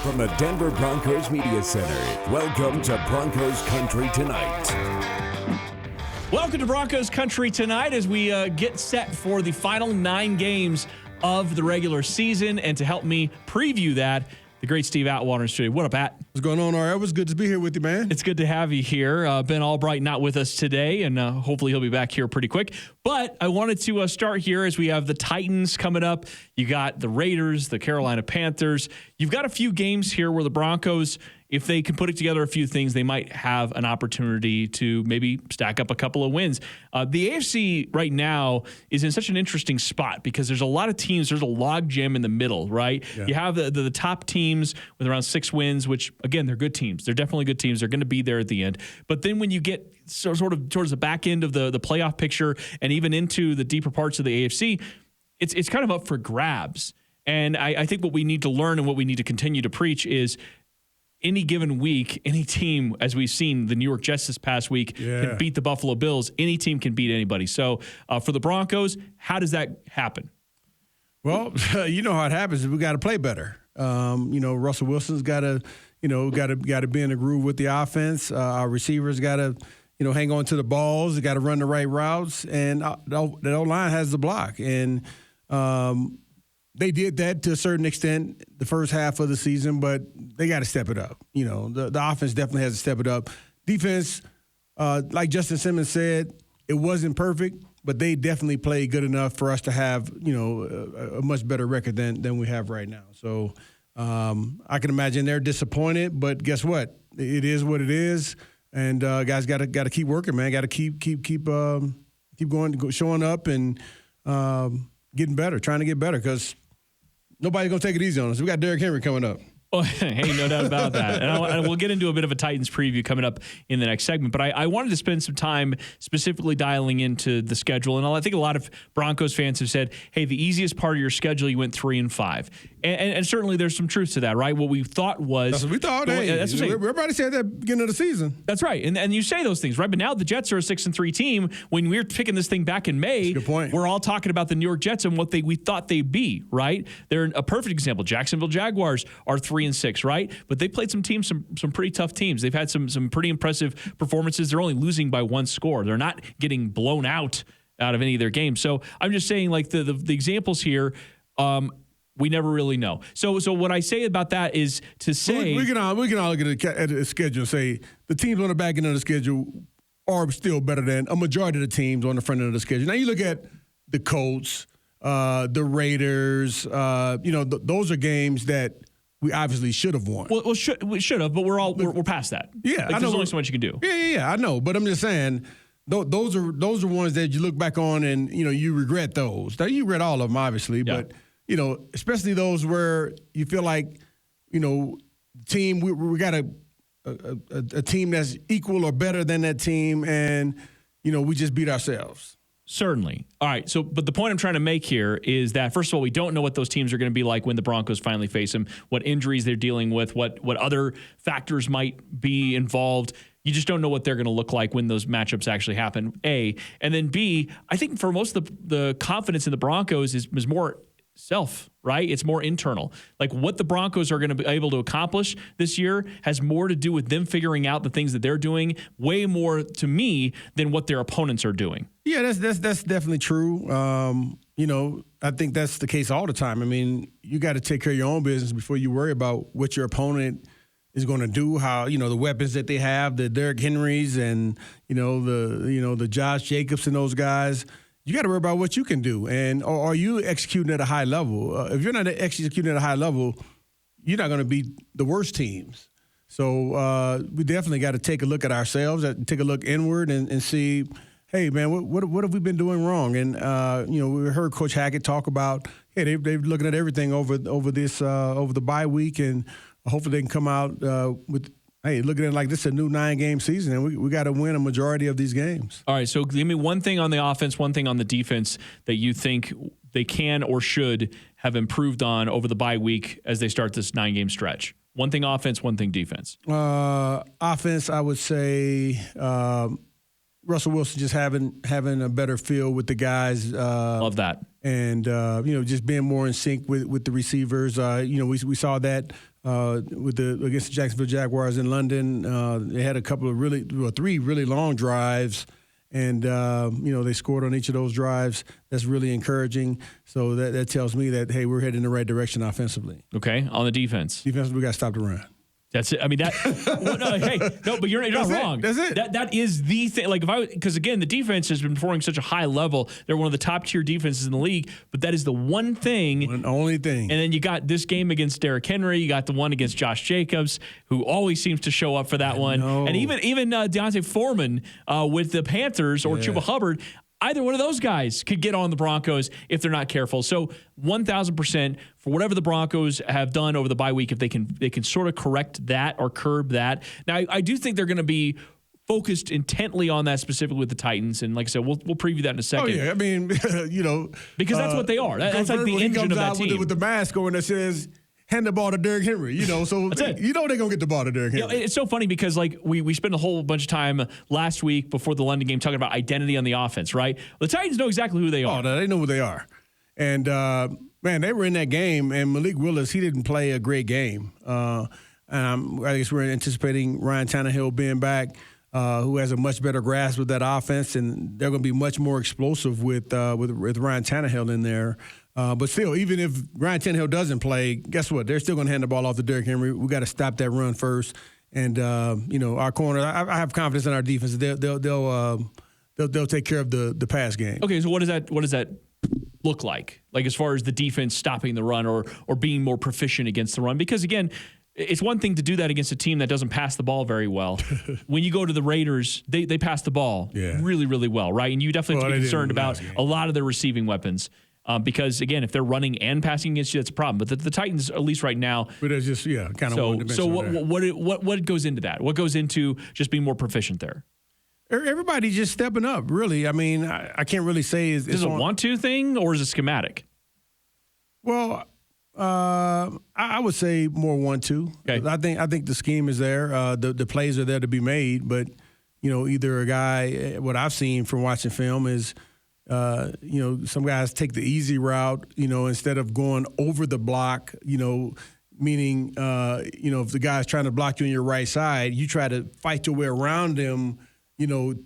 From the Denver Broncos Media Center, welcome to Broncos Country Tonight. Welcome to Broncos Country Tonight as we get set for the final 9 games of the regular season. And to help me preview that, the great Steve Atwater in studio. What up, Pat? What's going on, It was good to be here with you, man. It's good to have you here. Ben Albright not with us today, and hopefully he'll be back here pretty quick. But I wanted to start here as we have the Titans coming up. You got the Raiders, the Carolina Panthers. You've got a few games here where the Broncos, if they can put it together a few things, they might have an opportunity to maybe stack up a couple of wins. The AFC right now is in such an interesting spot because there's a lot of teams. There's a log jam in the middle, right? Yeah. You have the top teams with around 6 wins, which, again, they're good teams. They're definitely good teams. They're going to be there at the end. But then when you get sort of towards the back end of the playoff picture and even into the deeper parts of the AFC, it's kind of up for grabs. And I think what we need to learn and what we need to continue to preach is any given week, any team, as we've seen the New York Jets this past week, can beat the Buffalo Bills. Any team can beat anybody. So for the Broncos, how does that happen? Well, you know how it happens. We got to play better. Russell Wilson's got to be in the groove with the offense. Our receivers got to, hang on to the balls. They got to run the right routes, and the O-line has the block. And they did that to a certain extent the first half of the season, but they got to step it up. The offense definitely has to step it up. Defense, like Justin Simmons said, it wasn't perfect, but they definitely played good enough for us to have, a much better record than we have right now. So I can imagine they're disappointed, but guess what? It is what it is, and guys got to keep working, man. Got to keep going, showing up, and getting better, trying to get better, because nobody's going to take it easy on us. We got Derrick Henry coming up. Oh, hey, no doubt about that. And we'll get into a bit of a Titans preview coming up in the next segment. But I wanted to spend some time specifically dialing into the schedule. And I think a lot of Broncos fans have said, hey, the easiest part of your schedule, you went 3-5. And certainly there's some truth to that, right? What we thought was. That's what we thought. Well, hey, that's what everybody said at the beginning of the season. That's right. And you say those things, right? But now the Jets are a 6-3 team. When we were picking this thing back in May, good point. We're all talking about the New York Jets and what we thought they'd be, right? They're a perfect example. Jacksonville Jaguars are 3-6, right? But they played some teams, some pretty tough teams. They've had some pretty impressive performances. They're only losing by 1 score. They're not getting blown out of any of their games. So I'm just saying, like, the examples here, we never really know. So what I say about that is to say we can all look at the schedule and say the teams on the back end of the schedule are still better than a majority of the teams on the front end of the schedule. Now you look at the Colts, the Raiders. Those are games that we obviously should have won. Well, we should have, but we're past that. Yeah, I know. There's only so much you can do. Yeah, I know. But I'm just saying, those are ones that you look back on and you regret those. Now you regret all of them, obviously, but especially those where you feel like team we got a team that's equal or better than that team, and we just beat ourselves. Certainly. All right. But the point I'm trying to make here is that, first of all, we don't know what those teams are going to be like when the Broncos finally face them, what injuries they're dealing with, what other factors might be involved. You just don't know what they're going to look like when those matchups actually happen, A. And then B, I think for most of the confidence in the Broncos is more self, right? It's more internal. Like, what the Broncos are going to be able to accomplish this year has more to do with them figuring out the things that they're doing, way more to me than what their opponents are doing. Yeah, that's definitely true. I think that's the case all the time. I mean, you got to take care of your own business before you worry about what your opponent is going to do, how, the weapons that they have, the Derrick Henrys and, the Josh Jacobs and those guys. You got to worry about what you can do, and are you executing at a high level? If you're not executing at a high level, you're not going to beat the worst teams. So we definitely got to take a look at ourselves, take a look inward, and see, hey, man, what have we been doing wrong? And we heard Coach Hackett talk about, hey, they're looking at everything over the bye week, and hopefully they can come out with. Hey, look at it like this is a new 9-game season, and we got to win a majority of these games. All right, so give me one thing on the offense, one thing on the defense that you think they can or should have improved on over the bye week as they start this 9-game stretch. One thing offense, one thing defense. Offense, I would say Russell Wilson just having a better feel with the guys. Love that. And just being more in sync with the receivers. We saw that against the Jacksonville Jaguars in London. They had three really long drives. And, they scored on each of those drives. That's really encouraging. So that tells me that, hey, we're heading in the right direction offensively. Okay, on the defense. Defensively, we got to stop the run. That's it. I mean, but you're not wrong. That's it. That is the thing. Like, because again, the defense has been performing such a high level. They're one of the top tier defenses in the league, but that is the one thing. One only thing. And then you got this game against Derrick Henry. You got the one against Josh Jacobs, who always seems to show up for that one. And even Deontay Foreman with the Panthers or Chuba Hubbard. Either one of those guys could get on the Broncos if they're not careful. So 1,000% for whatever the Broncos have done over the bye week, if they can sort of correct that or curb that. Now, I do think they're going to be focused intently on that specifically with the Titans. And like I said, we'll preview that in a second. Oh, yeah. I mean, because that's what they are. That's like the engine of that team. With the mask on that says, hand the ball to Derrick Henry, so they're going to get the ball to Derrick Henry. It's so funny because we spent a whole bunch of time last week before the London game talking about identity on the offense, right? The Titans know exactly who they are. Oh, they know who they are. And, man, they were in that game, and Malik Willis, he didn't play a great game. And I guess we're anticipating Ryan Tannehill being back, who has a much better grasp of that offense, and they're going to be much more explosive with Ryan Tannehill in there. But still, even if Ryan Tannehill doesn't play, guess what? They're still going to hand the ball off to Derrick Henry. We got to stop that run first. And our corner, I have confidence in our defense. They'll take care of the pass game. Okay, so what does that look like? Like as far as the defense stopping the run or being more proficient against the run? Because again, it's one thing to do that against a team that doesn't pass the ball very well. When you go to the Raiders, they pass the ball really, really well, right? And you definitely have to be concerned about a lot of their receiving weapons. Because, again, if they're running and passing against you, that's a problem. But the Titans, at least right now. But it's just, kind of one dimensional. So what goes into that? What goes into just being more proficient there? Everybody just stepping up, really. I mean, I can't really say. Is it a want-to thing or is it schematic? Well, I would say more want-to. Okay. I think the scheme is there. The plays are there to be made. But, either a guy, what I've seen from watching film is, some guys take the easy route, instead of going over the block, meaning, if the guy's trying to block you on your right side, you try to fight your way around him, you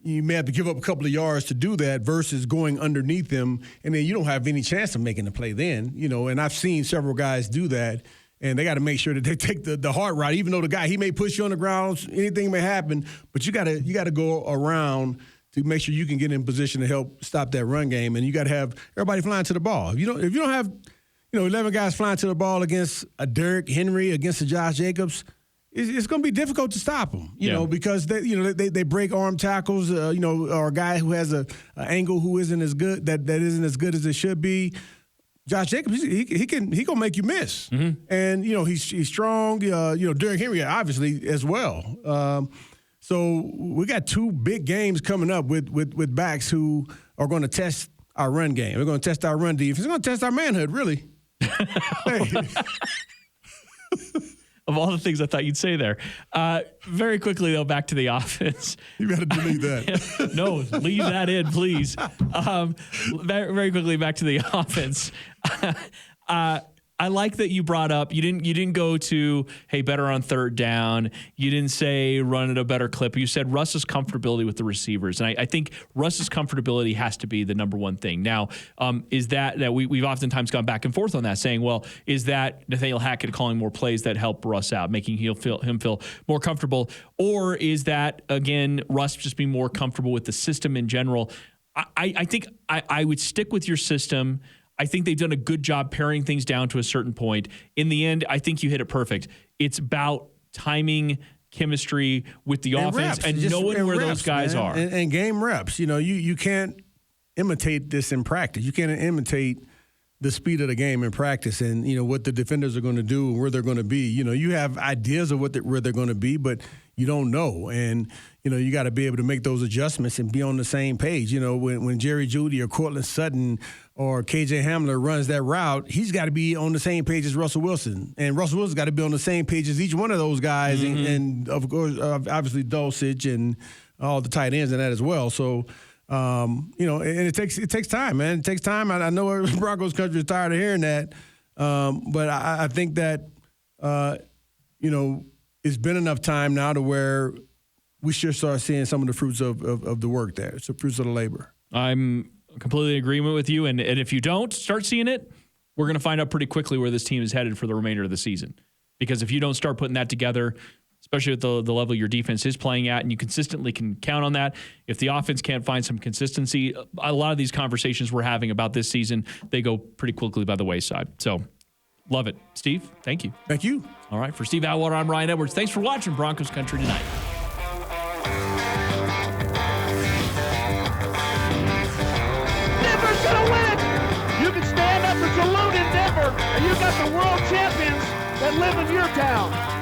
may have to give up a couple of yards to do that versus going underneath him, and then you don't have any chance of making the play then, and I've seen several guys do that, and they got to make sure that they take the hard route, even though the guy, he may push you on the ground, anything may happen, but you got to go around to make sure you can get in position to help stop that run game, and you got to have everybody flying to the ball. If you don't have, 11 guys flying to the ball against a Derrick Henry, against a Josh Jacobs, it's going to be difficult to stop them. Because they break arm tackles. Or a guy who has an angle who isn't as good that isn't as good as it should be. Josh Jacobs, he gonna make you miss, and he's strong. Derrick Henry obviously as well. So we got two big games coming up with backs who are going to test our run game. They're going to test our run defense. They're going to test our manhood, really. Of all the things I thought you'd say there. Very quickly, though, back to the offense. You better delete that. No, leave that in, please. Very quickly, back to the offense. I like that you brought up, you didn't go to, hey, better on third down. You didn't say run at a better clip. You said Russ's comfortability with the receivers. And I think Russ's comfortability has to be the number one thing. Now, is that we've oftentimes gone back and forth on that, saying, well, is that Nathaniel Hackett calling more plays that help Russ out, making him feel more comfortable? Or is that, again, Russ just being more comfortable with the system in general? I think I would stick with your system. I think they've done a good job paring things down to a certain point. In the end, I think you hit it perfect. It's about timing, chemistry with the offense, reps, and knowing where those guys are. And game reps. You can't imitate this in practice. You can't imitate the speed of the game in practice and, what the defenders are going to do and where they're going to be. You have ideas of where they're going to be, but you don't know. And, you got to be able to make those adjustments and be on the same page. When Jerry Jeudy or Cortland Sutton or KJ Hamler runs that route, he's got to be on the same page as Russell Wilson. And Russell Wilson's got to be on the same page as each one of those guys. Mm-hmm. And of course, obviously Dulcich and all the tight ends and that as well. So, and it takes time, man. It takes time. I know Broncos country is tired of hearing that. But I think that it's been enough time now to where we should start seeing some of the fruits of the work there, so fruits of the labor. I'm completely in agreement with you. And if you don't start seeing it, we're going to find out pretty quickly where this team is headed for the remainder of the season. Because if you don't start putting that together, especially at the level your defense is playing at, and you consistently can count on that, if the offense can't find some consistency, a lot of these conversations we're having about this season, they go pretty quickly by the wayside. So, love it. Steve, thank you. Thank you. All right, for Steve Atwater, I'm Ryan Edwards. Thanks for watching Broncos Country Tonight. Denver's going to win it. You can stand up and salute in Denver, and you got the world champions that live in your town.